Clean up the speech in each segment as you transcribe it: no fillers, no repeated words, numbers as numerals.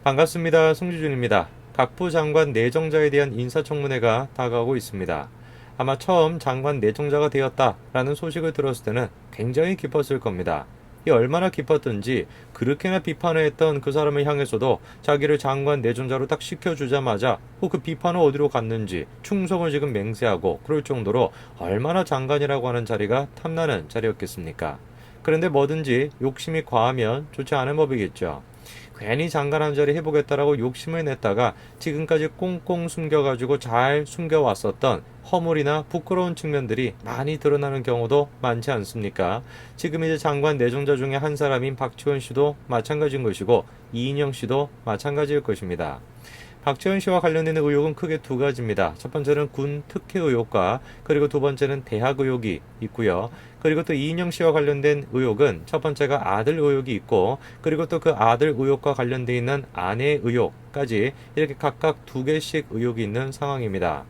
반갑습니다. 송지준입니다. 각부 장관 내정자에 대한 인사청문회가 다가오고 있습니다. 아마 처음 장관 내정자가 되었다라는 소식을 들었을 때는 굉장히 기뻤을 겁니다. 이 얼마나 기뻤던지 그렇게나 비판을 했던 그 사람을 향해서도 자기를 장관 내정자로 딱 시켜주자마자 그 비판은 어디로 갔는지 충성을 지금 맹세하고 그럴 정도로 얼마나 장관이라고 하는 자리가 탐나는 자리였겠습니까? 그런데 뭐든지 욕심이 과하면 좋지 않은 법이겠죠. 괜히 장관 한 자리 해보겠다라고 욕심을 냈다가 지금까지 꽁꽁 숨겨가지고 잘 숨겨왔었던 허물이나 부끄러운 측면들이 많이 드러나는 경우도 많지 않습니까? 지금 이제 장관 내정자 중에 한 사람인 박지원 씨도 마찬가지인 것이고 이인영 씨도 마찬가지일 것입니다. 박지원 씨와 관련된 의혹은 크게 두 가지입니다. 첫 번째는 군 특혜 의혹과 그리고 두 번째는 대학 의혹이 있고요. 그리고 또 이인영 씨와 관련된 의혹은 첫 번째가 아들 의혹이 있고 그리고 또 그 아들 의혹과 관련돼 있는 아내 의혹까지 이렇게 각각 두 개씩 의혹이 있는 상황입니다.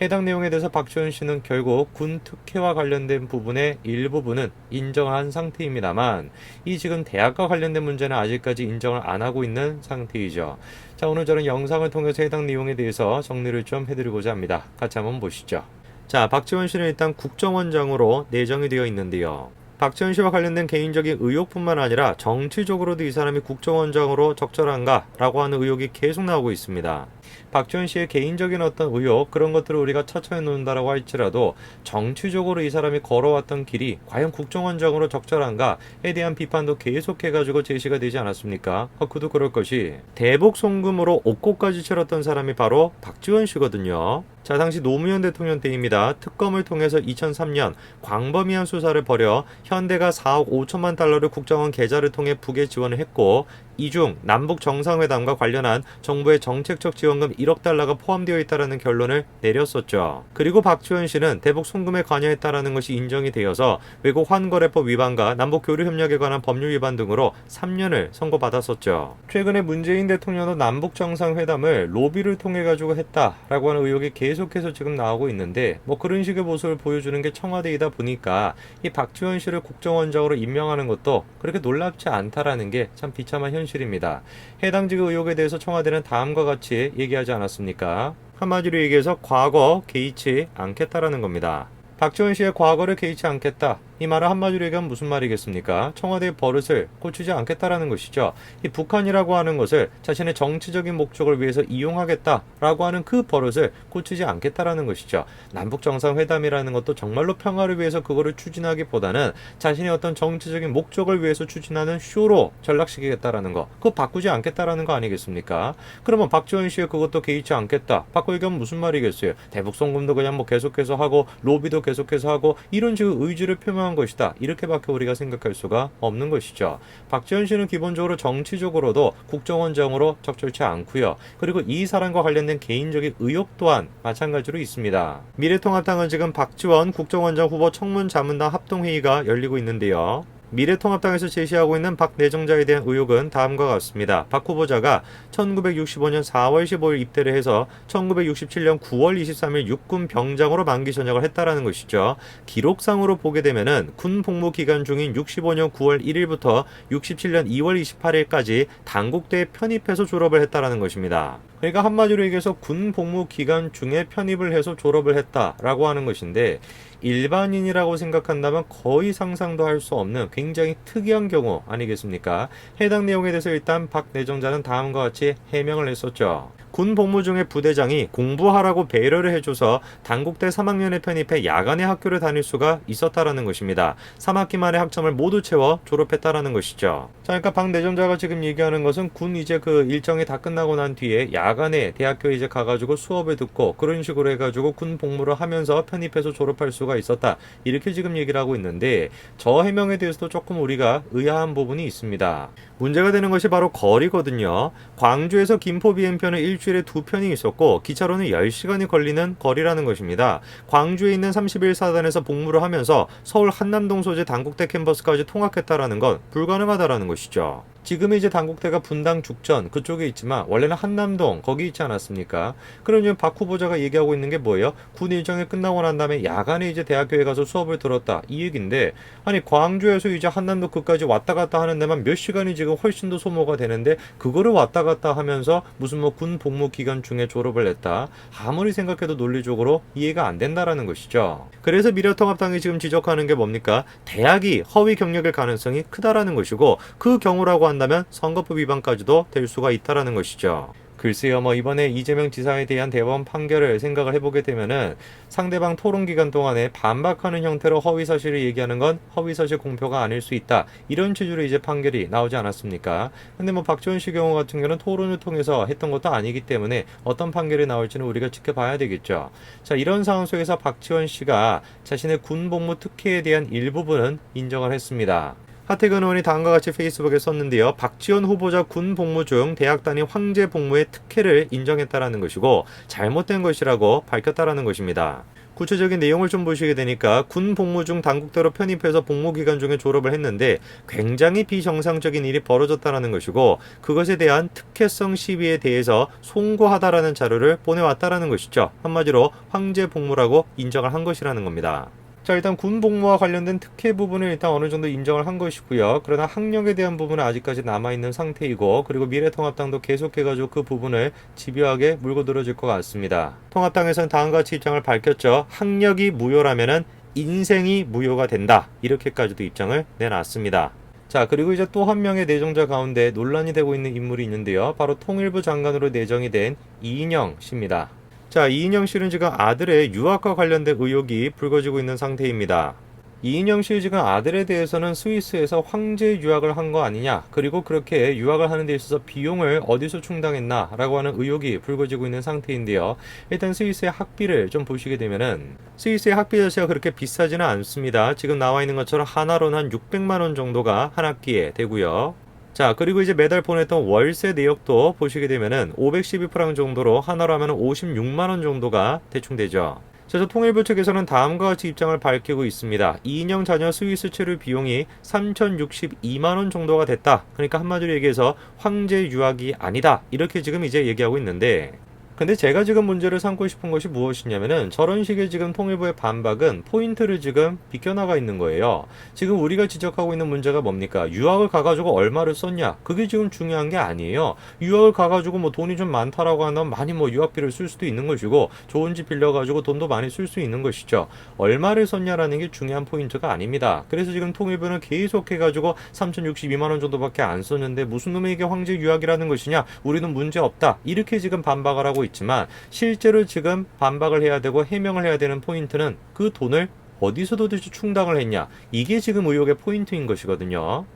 해당 내용에 대해서 박지원 씨는 결국 군 특혜와 관련된 부분의 일부분은 인정한 상태입니다만 이 지금 대학과 관련된 문제는 아직까지 인정을 안 하고 있는 상태이죠. 자, 오늘 저는 영상을 통해서 해당 내용에 대해서 정리를 좀 해드리고자 합니다. 같이 한번 보시죠. 자, 박지원 씨는 일단 국정원장으로 내정이 되어 있는데요. 박지원 씨와 관련된 개인적인 의혹뿐만 아니라 정치적으로도 이 사람이 국정원장으로 적절한가라고 하는 의혹이 계속 나오고 있습니다. 박지원 씨의 개인적인 어떤 의혹 그런 것들을 우리가 처처해 놓는다라고 할지라도 정치적으로 이 사람이 걸어왔던 길이 과연 국정원장으로 적절한가에 대한 비판도 계속해가지고 제시가 되지 않았습니까? 그도 그럴 것이 대북 송금으로 옥고까지 치렀던 사람이 바로 박지원 씨거든요. 자, 당시 노무현 대통령 때입니다. 특검을 통해서 2003년 광범위한 수사를 벌여 현대가 4억 5천만 달러를 국정원 계좌를 통해 북에 지원을 했고 이 중 남북 정상회담과 관련한 정부의 정책적 지원금 1억 달러가 포함되어 있다는 결론을 내렸었죠. 그리고 박지원 씨는 대북 송금에 관여했다는 것이 인정이 되어서 외국 환거래법 위반과 남북 교류 협력에 관한 법률 위반 등으로 3년을 선고받았었죠. 최근에 문재인 대통령도 남북 정상회담을 로비를 통해 가지고 했다라고 하는 의혹이 계속해서 지금 나오고 있는데 그런 식의 모습을 보여주는 게 청와대이다 보니까 이 박지원 씨를 국정원장으로 임명하는 것도 그렇게 놀랍지 않다라는 게 참 비참한 현실입니다. 해당 지구 의혹에 대해서 청와대는 다음과 같이 얘기하지 않았습니까? 한마디로 얘기해서 과거 개의치 않겠다라는 겁니다. 박지원 씨의 과거를 개의치 않겠다. 이 말을 한마디로 얘기하면 무슨 말이겠습니까? 청와대의 버릇을 고치지 않겠다라는 것이죠. 이 북한이라고 하는 것을 자신의 정치적인 목적을 위해서 이용하겠다라고 하는 그 버릇을 고치지 않겠다라는 것이죠. 남북 정상회담이라는 것도 정말로 평화를 위해서 그거를 추진하기보다는 자신의 어떤 정치적인 목적을 위해서 추진하는 쇼로 전락시키겠다라는 거, 그거 바꾸지 않겠다라는 거 아니겠습니까? 그러면 박지원 씨의 그것도 개의치 않겠다. 바꿔 얘기하면 무슨 말이겠어요? 대북 송금도 그냥 계속해서 하고 로비도 계속해서 하고 이런 식의 의지를 표명한 것이다. 이렇게밖에 우리가 생각할 수가 없는 것이죠. 박지원 씨는 기본적으로 정치적으로도 국정원장으로 적절치 않고요. 그리고 이 사람과 관련된 개인적인 의혹 또한 마찬가지로 있습니다. 미래통합당은 지금 박지원 국정원장 후보 청문자문단 합동회의가 열리고 있는데요. 미래통합당에서 제시하고 있는 박 내정자에 대한 의혹은 다음과 같습니다. 박 후보자가 1965년 4월 15일 입대를 해서 1967년 9월 23일 육군 병장으로 만기 전역을 했다라는 것이죠. 기록상으로 보게 되면은 군 복무 기간 중인 65년 9월 1일부터 67년 2월 28일까지 단국대에 편입해서 졸업을 했다라는 것입니다. 그러니까 한마디로 얘기해서 군 복무 기간 중에 편입을 해서 졸업을 했다라고 하는 것인데 일반인이라고 생각한다면 거의 상상도 할 수 없는 굉장히 특이한 경우 아니겠습니까? 해당 내용에 대해서 일단 박 내정자는 다음과 같이 해명을 했었죠. 군 복무 중에 부대장이 공부하라고 배려를 해줘서 단국대 3학년에 편입해 야간에 학교를 다닐 수가 있었다라는 것입니다. 3학기 만에 학점을 모두 채워 졸업했다라는 것이죠. 자, 그러니까 박 내정자가 지금 얘기하는 것은 군 이제 그 일정이 다 끝나고 난 뒤에 야간에 대학교에 이제 가가지고 수업을 듣고 그런 식으로 해가지고 군 복무를 하면서 편입해서 졸업할 수가 있었다. 이렇게 지금 얘기를 하고 있는데 저 해명에 대해서도 조금 우리가 의아한 부분이 있습니다. 문제가 되는 것이 바로 거리거든요. 광주에서 김포 비행편은 일주일에 2편이 있었고 기차로는 10시간이 걸리는 거리라는 것입니다. 광주에 있는 31사단에서 복무를 하면서 서울 한남동 소재 단국대 캠퍼스까지 통학했다라는 건 불가능하다라는 것이죠. 지금 이제 단국대가 분당 죽전 그쪽에 있지만 원래는 한남동 거기 있지 않았습니까? 그럼 지금 박 후보자가 얘기하고 있는 게 뭐예요? 군 일정이 끝나고 난 다음에 야간에 이제 대학교에 가서 수업을 들었다 이 얘긴데, 아니 광주에서 이제 한남동 그까지 왔다 갔다 하는 데만 몇 시간이 지금 훨씬 더 소모가 되는데 그거를 왔다 갔다 하면서 무슨 뭐 군 복무 기간 중에 졸업을 했다, 아무리 생각해도 논리적으로 이해가 안 된다라는 것이죠. 그래서 미래통합당이 지금 지적하는 게 뭡니까? 대학이 허위 경력일 가능성이 크다라는 것이고, 그 경우라고 한다면 선거법 위반까지도 될 수가 있다라는 것이죠. 글쎄요, 이번에 이재명 지사에 대한 대법원 판결을 생각을 해보게 되면은 상대방 토론 기간 동안에 반박하는 형태로 허위사실을 얘기하는 건 허위사실 공표가 아닐 수 있다, 이런 취지로 이제 판결이 나오지 않았습니까? 근데 박지원 씨 경우 같은 경우는 토론을 통해서 했던 것도 아니기 때문에 어떤 판결이 나올지는 우리가 지켜봐야 되겠죠. 자, 이런 상황 속에서 박지원 씨가 자신의 군복무 특혜에 대한 일부분은 인정을 했습니다. 하태근 의원이 다음과 같이 페이스북에 썼는데요. 박지원 후보자 군 복무 중 대학 단위 황제 복무의 특혜를 인정했다라는 것이고 잘못된 것이라고 밝혔다라는 것입니다. 구체적인 내용을 좀 보시게 되니까 군 복무 중 단국대로 편입해서 복무 기간 중에 졸업을 했는데 굉장히 비정상적인 일이 벌어졌다라는 것이고, 그것에 대한 특혜성 시비에 대해서 송구하다라는 자료를 보내왔다라는 것이죠. 한마디로 황제 복무라고 인정을 한 것이라는 겁니다. 자, 일단 군 복무와 관련된 특혜 부분을 일단 어느 정도 인정을 한 것이고요. 그러나 학력에 대한 부분은 아직까지 남아있는 상태이고, 그리고 미래통합당도 계속해가지고 그 부분을 집요하게 물고 늘어질 것 같습니다. 통합당에서는 다음과 같이 입장을 밝혔죠. 학력이 무효라면은 인생이 무효가 된다, 이렇게까지도 입장을 내놨습니다. 자, 그리고 이제 또 한 명의 내정자 가운데 논란이 되고 있는 인물이 있는데요. 바로 통일부 장관으로 내정이 된 이인영 씨입니다. 자, 이인영 씨는 지금 아들의 유학과 관련된 의혹이 불거지고 있는 상태입니다. 이인영 씨 지금 아들에 대해서는 스위스에서 황제 유학을 한 거 아니냐, 그리고 그렇게 유학을 하는 데 있어서 비용을 어디서 충당했나 라고 하는 의혹이 불거지고 있는 상태인데요. 일단 스위스의 학비를 좀 보시게 되면은 스위스의 학비 자체가 그렇게 비싸지는 않습니다. 지금 나와 있는 것처럼 하나로는 한 600만 원 정도가 한 학기에 되고요. 자, 그리고 이제 매달 보냈던 월세 내역도 보시게 되면은 512프랑 정도로 하나로 하면 56만원 정도가 대충 되죠. 그래서 통일부 측에서는 다음과 같이 입장을 밝히고 있습니다. 이인영 자녀 스위스 체류 비용이 3,062만원 정도가 됐다. 그러니까 한마디로 얘기해서 황제 유학이 아니다, 이렇게 지금 이제 얘기하고 있는데, 근데 제가 지금 문제를 삼고 싶은 것이 무엇이냐면은 저런 식의 지금 통일부의 반박은 포인트를 지금 비껴나가 있는 거예요. 지금 우리가 지적하고 있는 문제가 뭡니까? 유학을 가가지고 얼마를 썼냐? 그게 지금 중요한 게 아니에요. 유학을 가가지고 돈이 좀 많다라고 하면 많이 유학비를 쓸 수도 있는 것이고, 좋은 집 빌려가지고 돈도 많이 쓸 수 있는 것이죠. 얼마를 썼냐라는 게 중요한 포인트가 아닙니다. 그래서 지금 통일부는 계속해가지고 3,062만원 정도밖에 안 썼는데 무슨 놈의 이게 황제 유학이라는 것이냐? 우리는 문제 없다, 이렇게 지금 반박을 하고 있지만, 실제로 지금 반박을 해야 되고 해명을 해야 되는 포인트는 그 돈을 어디서 도대체 충당을 했냐, 이게 지금 의혹의 포인트인 것이거든요.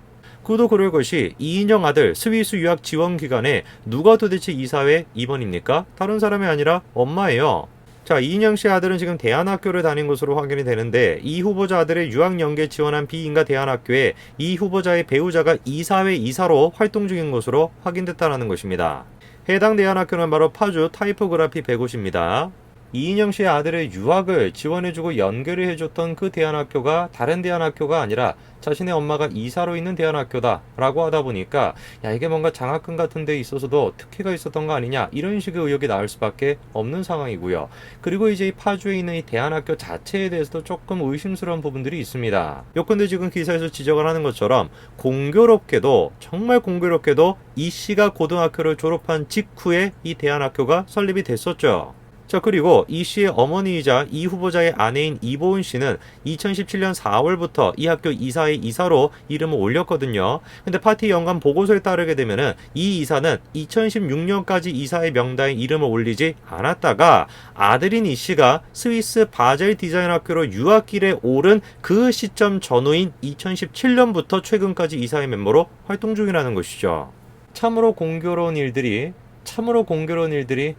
그도 그럴 것이 이인영 아들 스위스 유학 지원 기간에 누가 도대체 이사회 임원입니까? 다른 사람이 아니라 엄마예요. 자, 이인영 씨 아들은 지금 대안학교를 다닌 것으로 확인이 되는데, 이 후보자 아들의 유학 연계 지원한 비인가 대안학교에 이 후보자의 배우자가 이사회 이사로 활동 중인 것으로 확인됐다는 것입니다. 해당 대안학교는 바로 파주 타이포그라피 150입니다. 이인영 씨의 아들의 유학을 지원해주고 연결을 해줬던 그 대안학교가 다른 대안학교가 아니라 자신의 엄마가 이사로 있는 대안학교다 라고 하다 보니까, 야, 이게 뭔가 장학금 같은 데 있어서도 특혜가 있었던 거 아니냐, 이런 식의 의혹이 나올 수밖에 없는 상황이고요. 그리고 이제 이 파주에 있는 이 대안학교 자체에 대해서도 조금 의심스러운 부분들이 있습니다. 요컨대 지금 기사에서 지적을 하는 것처럼 공교롭게도, 정말 공교롭게도 이 씨가 고등학교를 졸업한 직후에 이 대안학교가 설립이 됐었죠. 자, 그리고 이 씨의 어머니이자 이 후보자의 아내인 이보은 씨는 2017년 4월부터 이 학교 이사의 이사로 이름을 올렸거든요. 근데 파티 연간 보고서에 따르게 되면은 이 이사는 2016년까지 이사의 명단에 이름을 올리지 않았다가 아들인 이 씨가 스위스 바젤 디자인 학교로 유학길에 오른 그 시점 전후인 2017년부터 최근까지 이사의 멤버로 활동 중이라는 것이죠. 참으로 공교로운 일들이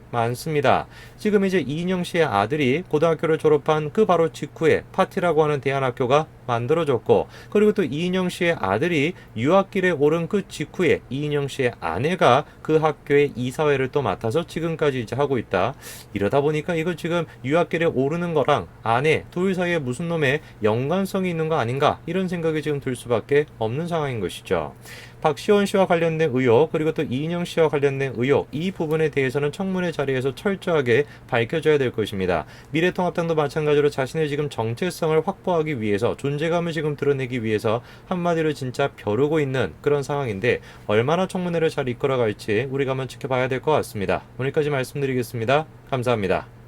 많습니다. 지금 이제 이인영 씨의 아들이 고등학교를 졸업한 그 바로 직후에 파티라고 하는 대안학교가 만들어졌고, 그리고 또 이인영 씨의 아들이 유학길에 오른 그 직후에 이인영 씨의 아내가 그 학교의 이사회를 또 맡아서 지금까지 이제 하고 있다. 이러다 보니까 이거 지금 유학길에 오르는 거랑 아내 둘 사이에 무슨 놈의 연관성이 있는 거 아닌가, 이런 생각이 지금 들 수밖에 없는 상황인 것이죠. 박시원 씨와 관련된 의혹, 그리고 또 이인영 씨와 관련된 의혹, 이 부분에 대해서는 청문회 자리에서 철저하게 밝혀져야 될 것입니다. 미래통합당도 마찬가지로 자신의 지금 정체성을 확보하기 위해서, 존재감을 지금 드러내기 위해서 한마디로 진짜 벼르고 있는 그런 상황인데, 얼마나 청문회를 잘 이끌어갈지 우리가 한번 지켜봐야 될 것 같습니다. 오늘까지 말씀드리겠습니다. 감사합니다.